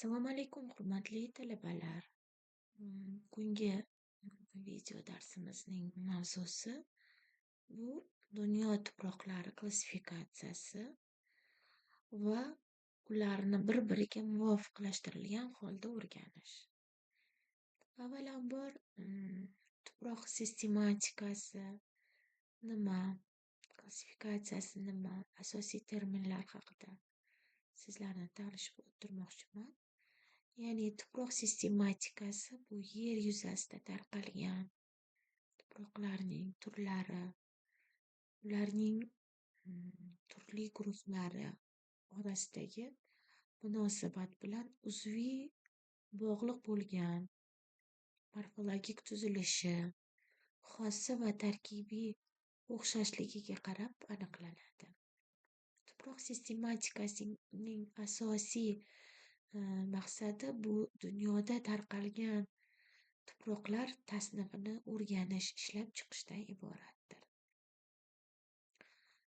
Assalomu alaykum, hurmatli talabalar. Bugungi video darsimizning mavzusi bu dunyo tuproqlari klassifikatsiyasi va ularni bir-biriga muvofiqlashtirilgan holda o'rganish. Avvalambor, tuproq sistematikasi nima, klassifikatsiyasi nima, asosiy terminlar haqida sizlarni tanishib o'tirmoqchiman. Ya'ni tuproq sistematikasi bu yer yuzasida tarqalgan tuproqlarning turlari, ularning turli guruhlari orasidagi munosabat bilan uzviy bog'liq bo'lgan morfologik tuzilishi, xossa va tarkibiy o'xshashligiga qarab aniqlanadi. Tuproq sistematikasining asosiy maqsadi bu dunyoda tarqalgan tuproqlar tasnifini o'rganish, ishlab chiqishdan iboratdir.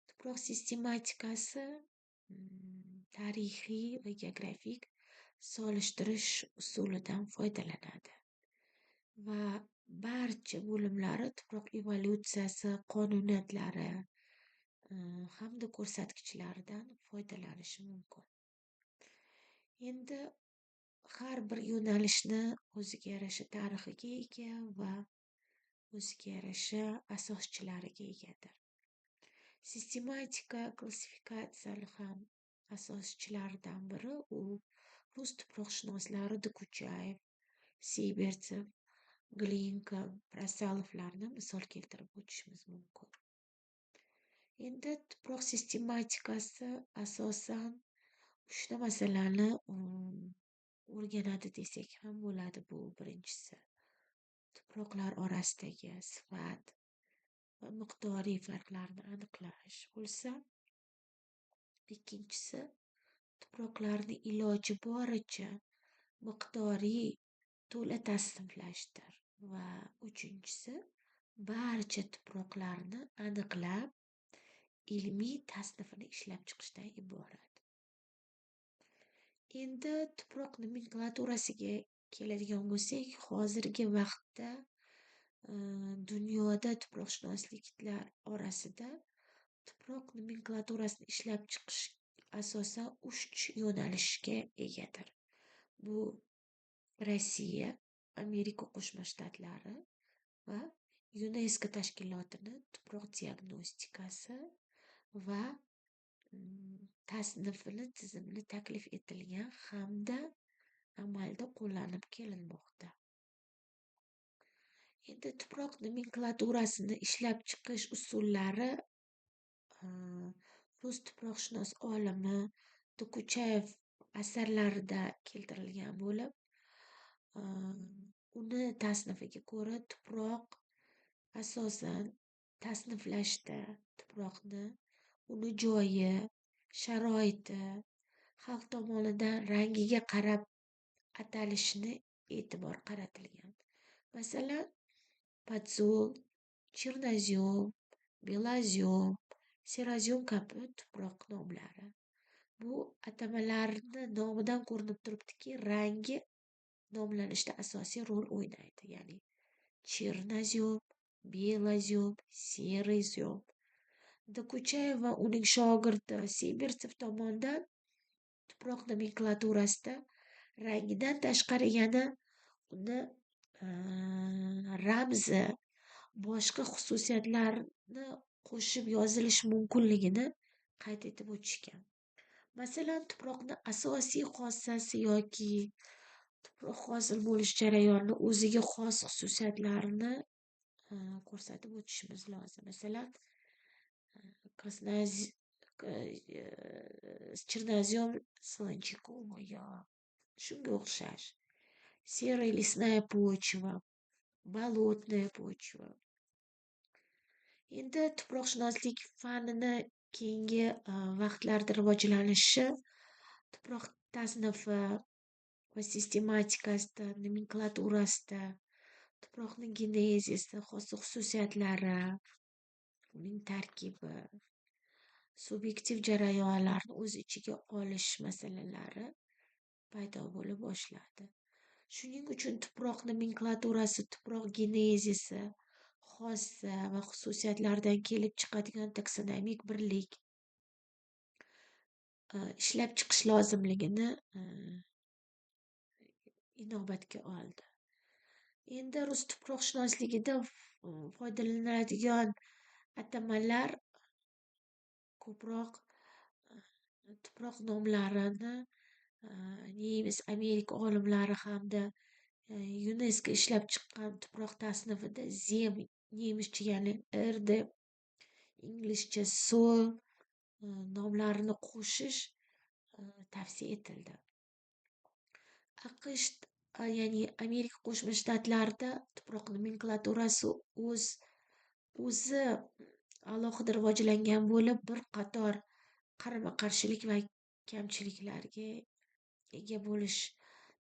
Tuproq sistematikasi tarixiy va geografik solishtirish usulidan foydalanadi va barcha bo'limlari tuproq evolyutsiyasi qonuniyatlari hamda ko'rsatkichlaridan foydalanishi mumkin. Endi har bir yo'nalishni o'ziga yarasha tarixiga ega va o'ziga yarasha asoschilariga egadir. Sistematika klassifikatsiyasi ham asoschilaridan biri u rus tuproqshunoslari Dokuchayev, Siybertsev, Glinka, Prasalovlarni misol keltirib o'tishimiz mumkin. Endi tuproq sistematikasi asosan 3 masalani o'rganadi desak ham bo'ladi. Bu birinchisi tuproqlar orasidagi sifat va miqdoriy farqlarni aniqlash bo'lsa, ikkinchisi tuproqlarni iloji boricha miqdoriy to'la tasniflashdir va uchinchisi barcha tuproqlarni aniqlab ilmiy tasnifini ishlab chiqishdan iborat. Endi tuproq nomenklaturasiga keladigan bo'lsak, hozirgi vaqtda dunyoda tuproqshunosliklar orasida tuproq nomenklaturasini ishlab chiqish asosan 3 yo'nalishga egadir. Bu Rossiya, Amerika Qo'shma Shtatlari va UNESCO tashkilotining tuproq diagnostikasi va tasnifini tizimli taklif etilgan hamda amalda qo'llanib kelinmoqda. Endi tuproq nomenklaturasini ishlab chiqish usullari rus tuproqshunos olimi Dokuchayev asarlarida keltirilgan bo'lib, uni tasnifiga ko'ra tuproq asosan tasniflashda tuproqni uni joyi, sharoiti, xalq tomonidan rangiga qarab atalishini e'tibor qaratilgan. Masalan, podzol, chernozem, belozem, serozem kabi tuproq nomlari. Bu atamalarni nomidan ko'rinib turibdiki, rangi nomlanishda asosiy rol o'ynaydi. Ya'ni chernozem, belozem, serozem. Dokuchayev va uning shogirdi Siybertsev tomonidan tuproq nomenklaturasida rangidan tashqari yana uni ramzi, boshqa xususiyatlarni qo'shib yozilishi mumkinligini qayd etib o'tishgan. Masalan, tuproqni asosiy xossasi yoki tuproq hosil bo'lish jarayonini o'ziga xos xususiyatlarini ko'rsatib o'tishimiz lozim. Masalan, chernozem солончаковая, shunga o'xshash. Серая лесная почва, болотная почva. Endi tuproqshunoslik fanini keyingi vaqtlarda rivojlanishi tuproq tasnifi va sistematikasida, nomenklaturasida, tuproqning genezisi, xos xususiyatlari, uning tarkibi, subyektiv jarayonlarni o'z ichiga olish masalalari paydo bo'la boshladi. Shuning uchun tuproq nomenklaturasi, tuproq genezisi, xossa va xususiyatlaridan kelib chiqadigan taksonomik birlik ishlab chiqish lozimligini inobatga oldi. Endi rus tuproqshunosligida foydalaniladigan atamalar ko'proq tuproq nomlarini nemis, Amerika olimlari hamda UNESCO ishlab chiqqan tuproq tasnifida zem nemischa ya'ni erdi, inglizcha soil nomlarini qo'shish tavsiya etildi. AQSh ya'ni Amerika Qo'shma Shtatlarida tuproq nomenklaturasi o'zi alohida rivojlangan bo'lib, bir qator qarama-qarshilik va kamchiliklarga ega bo'lish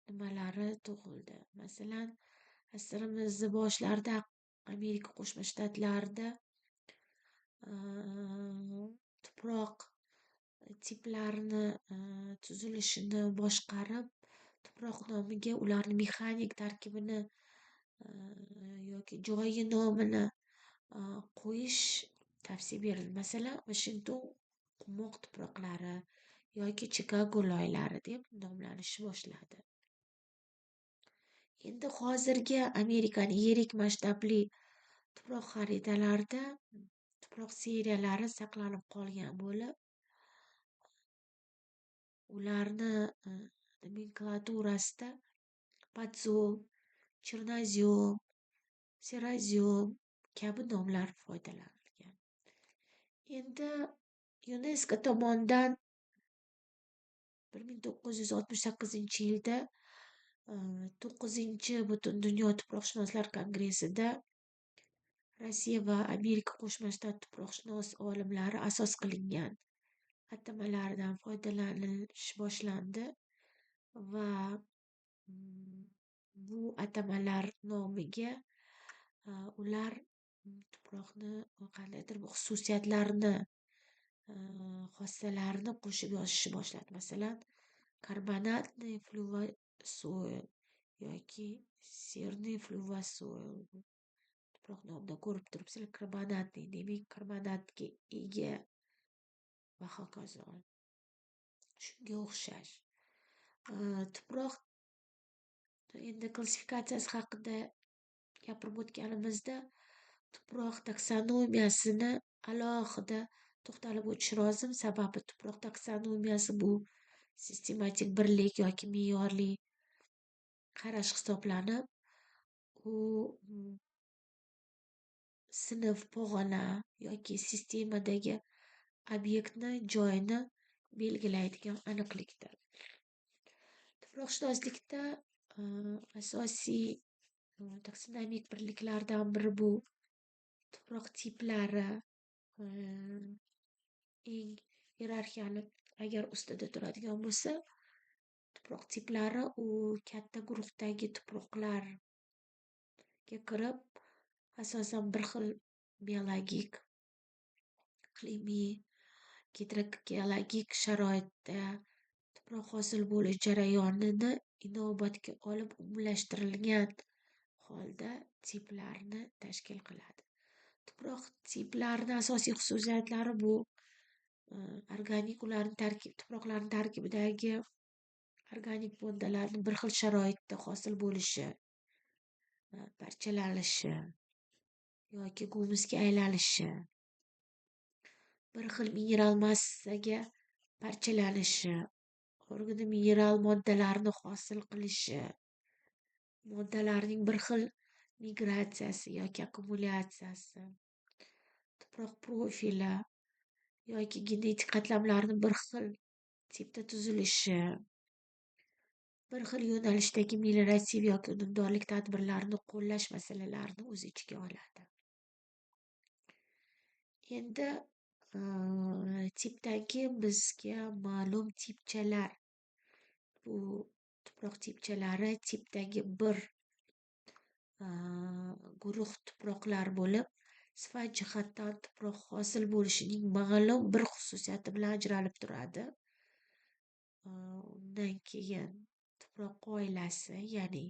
nimalari tug'ildi. Masalan, asrimizni boshlarida Amerika Qo'shma Shtatlarida tuproq tiplarini tuzilishini boshqarib, tuproq nomiga ularni mexanik tarkibini yoki joyi nomini qo'yish tavsiya berildi. Masalan, Washington qumloq tuproqlari yoki Chikago loylari deb nomlanishi boshladi. Endi hozirgi Amerikaning yirik masshtabli tuproq xaritalarida tuproq seriyalari saqlanib qolgan bo'lib, ularni nomenklaturasida podzol, chernozem, serozem kabi nomlar foydalanilgan. Endi UNESCO tomonidan 1968-yilda 9 Butundunyo tuproqshunoslar kongressida Rossiya va Amerika Qo'shma Shtat tuproqshunos olimlari asos qilingan atamalardan foydalanish boshlandi va bu atamalar nomiga ular tuproqni qandaydir bir xususiyatlarini, xossalarini qo'shib yozishni boshladi. Masalan, karbonatniy fluvasoil yoki serniy fluvasoil tuproq nomidan ko'rib turibsizlar, karbonatniy demak karbonatga ega va hokazo. Shunga o'xshash. Tuproq endi klassifikatsiyasi haqida gapirib o'tganimizda tuproq taksonomiyasini alohida to'xtalib o'tish lozim. Sababi tuproq taksonomiyasi bu sistematik birlik yoki me'yorli qarash hisoblanib, u sinf, pog'ona yoki sistemadagi obyektni joyini belgilaydigan aniqlikdir. Tuproqshunoslikda asosiy taksonomik birliklardan biri bu tuproq tiplari eng hierarxiyalik agar ustida turadigan bo'lsa, tuproq tiplari u katta guruhdagi tuproqlarga kirib, asosan bir xil biologik, iqlimiy, gidrogeologik sharoitda tuproq hosil bo'lish jarayonini inobatga olib umumlashtirilgan holda tiplarni tashkil qiladi. Tuproq tiplarini asosiy xususiyatlari bu organik tuproqlarning tarkibidagi organik moddalarni bir xil sharoitda hosil bo'lishi, parchalanishi yoki gumusga aylanishi, bir xil mineral massaga parchalanishi, mineral moddalarni hosil qilishi, moddalarning bir xil migratsiyasi yoki akkumulyatsiyasi, tuproq profili yoki genetik qatlamlarni bir xil tipda tuzilishi, bir xil yo'nalishdagi meliorativ yoki unumdorlik tadbirlarini qo'llash masalalarini o'z ichiga oladi. Endi tipdan keyin bizga ma'lum tipchalar, bu tuproq tipchalari tipdagi bir guruh tuproqlar bo'lib, sifat jihatdan tuproq hosil bo'lishining ma'lum bir xususiyati bilan ajralib turadi. Undan keyin tuproq oilasi, ya'ni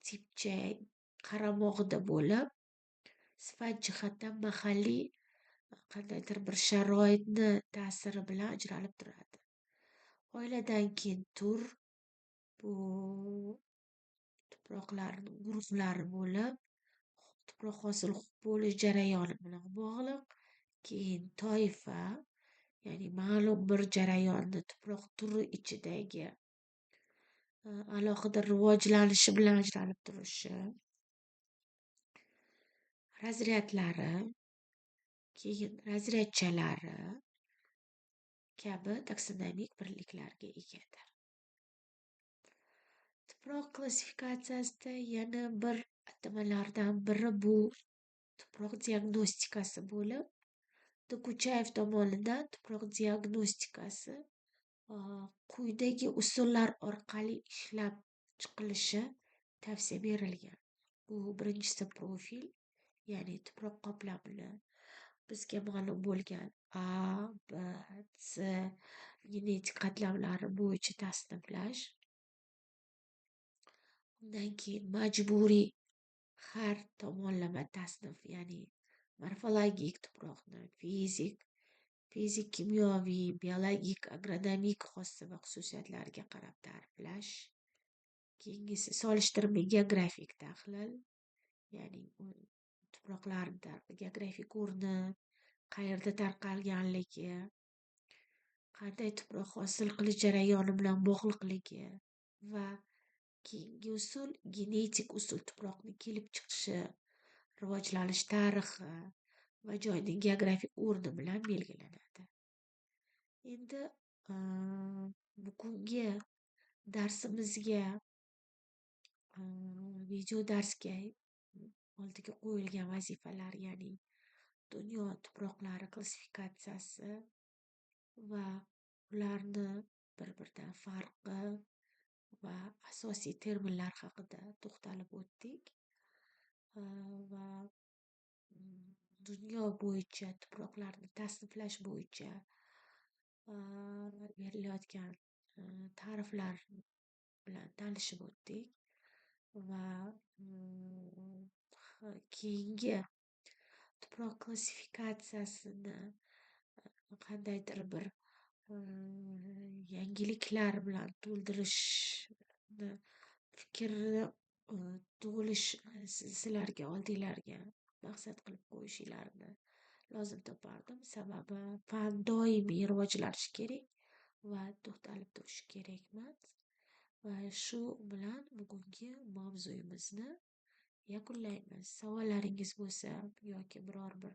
tipcha qaramog'ida bo'lib, sifat jihatdan mahalliy qandaydir bir sharoitni ta'siri bilan ajralib turadi. Oiladan keyin tur bu tuproqlarning guruhlari bo'lib, tuproq hosil bo'lish jarayoni bilan bog'liq. Keyin toifa, ya'ni ma'lum bir jarayonni tuproq turi ichidagi alohida rivojlanishi bilan ajralib turishi. Razryadlari, keyin razryadchalari kabi taksonomik birliklarga egadir. Tuproq klassifikatsiyasida yana bir atamalardan biri bu tuproq diagnostikasi bo'lib, Dokuchayev tomonidan tuproq diagnostikasi quyidagi usullar orqali ishlab chiqilishi tavsiya berilgan. Bu birinchisi profil, ya'ni tuproq qoplamini bizga ma'lum bo'lgan A, B, C genetik qatlamlari bo'yicha tasniflash. Undan keyin majburiy har tomonlama tasnif, ya'ni morfologik tuproqni fizik, kimyoviy, biologik, agronomik xossa va xususiyatlariga qarab ta'riflash. Keyingisi solishtirma geografik tahlil, ya'ni tuproqlarni geografik o'rni, qayerda tarqalganligi, qanday tuproq hosil qilish jarayoni bilan bog'liqligi va keyingi usul genetik usul tuproqni kelib chiqishi, rivojlanish tarixi va joyning geografik o'rni bilan belgilanadi. Endi bugungi darsimizga video darsga oldiga qo'yilgan vazifalar, ya'ni dunyo tuproqlari klassifikatsiyasi va ularni bir-biridan farqi va asosiy terminlar haqida to'xtalib o'tdik. Va dunyo bo'yicha tuproqlarni tasniflash bo'yicha berilayotgan ta'riflar bilan tanishib o'tdik va keyingi tuproq klassifikatsiyasini qandaydir bir yangiliklar bilan to'ldirishni fikri tug'ilish sizlarga oldinglarga maqsad qilib qo'yishingizni lozim topardim. Sababi fan doimiy rivojlanishi kerak va to'xtalib turishi kerak emas. Va shu bilan bugungi mavzuyimizni yakunlaymiz. Savollaringiz bo'lsa yoki biror bir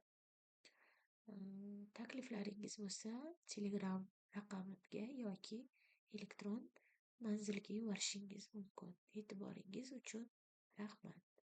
takliflaringiz bo'lsa, Telegram raqamimga yoki elektron manzilga yuborishingiz mumkin. E'tiboringiz uchun rahmat.